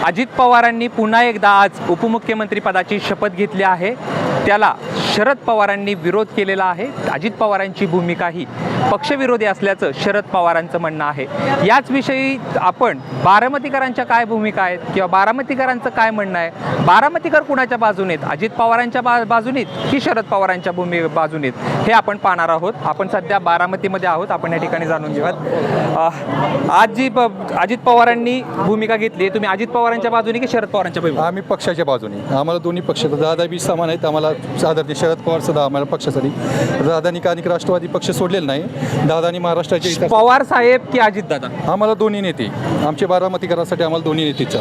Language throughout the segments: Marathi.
अजित पवारांनी पुन्हा एकदा आज उपमुख्यमंत्री पदाची शपथ घेतली आहे. त्याला शरद पवारांनी विरोध केलेला आहे. अजित पवारांची भूमिका ही पक्षविरोधी असल्याचं शरद पवारांचं म्हणणं आहे. याच विषयी आपण बारामतीकरांच्या काय भूमिका आहेत किंवा बारामतीकरांचं काय म्हणणं आहे, बारामतीकर कुणाच्या बाजूने आहेत, अजित पवारांच्या बाजूने की शरद पवारांच्या बाजूने आहेत, हे आपण पाहणार आहोत. आपण सध्या बारामतीमध्ये आहोत. आपण या ठिकाणी जाणून घेऊयात आज जी अजित पवारांनी भूमिका घेतली, तुम्ही अजित पवारांच्या बाजूने की शरद पवारांच्या बाजूने? आम्ही पक्षाच्या बाजूने, आम्हाला दोन्ही पक्ष दादा बी समान आहेत. आम्हाला आदरणीय शरद पवार सुद्धा आम्हाला पक्षासाठी, दादानी कानिक राष्ट्रवादी पक्ष सोडलेला नाही. दादानी महाराष्ट्राचे पवार साहेब की अजित दादा? आम्हाला दोन्ही नेते, आमचे बारामतीकरांसाठी आम्हाला दोन्ही नेतेच.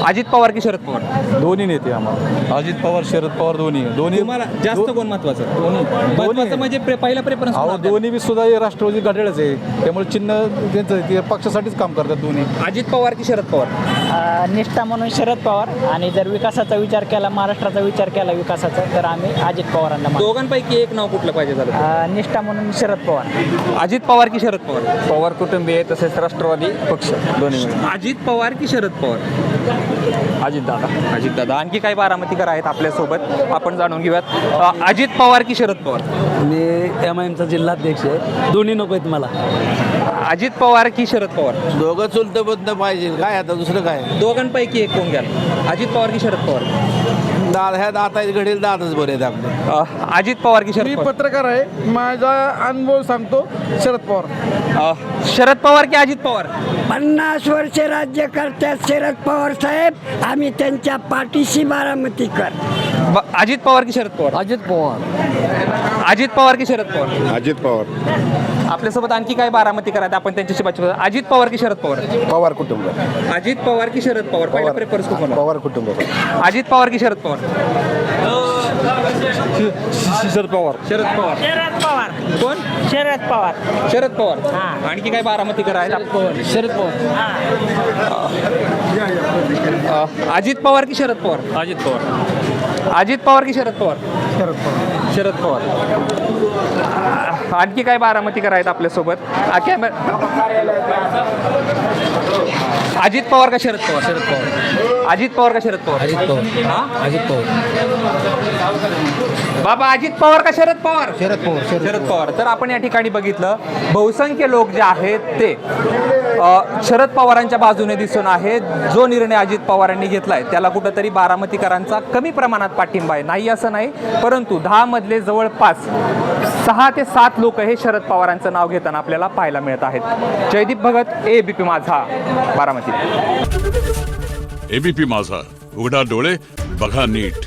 अजित पवार की शरद पवार? दोन्ही नेते आम्हाला, अजित पवार शरद पवार दोन्ही. तुम्हाला जास्त कोण महत्वाचं? दोन्ही म्हणजे पहिला प्रेफरन्स? दोन्ही बी सुद्धा राष्ट्रवादी घड्याळच आहे, त्यामुळे चिन्ह त्यांचं ते पक्षासाठीच काम करतात दोन्ही. अजित पवार की शरद पवार? निष्ठा म्हणून शरद पवार, आणि जर विकासाचा विचार केला, महाराष्ट्राचा विचार केला विकासाचा, तर आम्ही अजित पवारांना दोघांपैकी एक नाव कुठलं पाहिजे झालं? निष्ठा म्हणून शरद पवार. अजित पवार की शरद पवार? पवार कुटुंबीय तसेच राष्ट्रवादी पक्ष दोन्ही. अजित पवार की शरद पवार? अजित दादा. अजित दादा. आणखी काही बारामतीकर आहेत आपल्यासोबत, आपण जाणून घेऊयात. अजित पवार की शरद पवार? मी MIMचा जिल्हाध्यक्ष आहे. दोन्ही नको आहेत मला. अजित पवार की शरद पवार? दोघं चुलतं बुद्धं पाहिजे, काय आता दुसरं काय. दोघांपैकी एक कोण घ्याल? अजित पवार की शरद पवार? दादा ह्या दाता घडील दादाच बरे आहेत आपले. अजित पवार की शरद मी पवार? पत्रकार आहे, माझा अनुभव सांगतो. शरद पवार. शरद पवार की अजित पवार? 50 वर्ष राज्य करतात शरद पवार साहेब, आम्ही त्यांच्या पाठीशी बारामतीकर. अजित पवार की शरद पवार? अजित पवार. अजित पवार की शरद पवार? अजित पवार. आपल्यासोबत आणखी काही बारामतीकर आहेत, आपण त्यांच्याशी बातचीत करू. अजित पवार की शरद पवार? पवार कुटुंब. अजित पवार की शरद पवार? पहिला प्रेफरन्स कोण? पवार कुटुंब. अजित पवार की शरद पवार? शरद पवार. शरद पवार. शरद पवार. कोण? शरद पवार. शरद पवार. आणखी काही बारामतीकर आहेत? शरद पवार. अजित पवार की शरद पवार? अजित पवार. अजित पवार की शरद पवार? शरद पवार. आणखी काय बारामतीकर आहेत आपल्यासोबत? अजित पवार का शरद पवार? शरद पवार. अजित पवार का शरद पवार? अजित पवार. अजित पवार. बाबा अजित पवार का शरद पवार? शरद पवार. शरद पवार. तर आपण या ठिकाणी बघितलं, बहुसंख्य लोक जे आहेत ते शरद पवारांच्या बाजूने दिसून आहेत. जो निर्णय अजित पवारांनी घेतलाय त्याला कुठंतरी बारामतीकरांचा कमी प्रमाणात पाठिंबा आहे. नाही असं नाही, परंतु 10 मधले जवळपास 6 ते 7 लोक हे शरद पवारांचं नाव घेताना आपल्याला पाहायला मिळत आहेत. जयदीप भगत, ABP माझा, बारामती. ABP माझा, उघडा डोळे बघा नीट.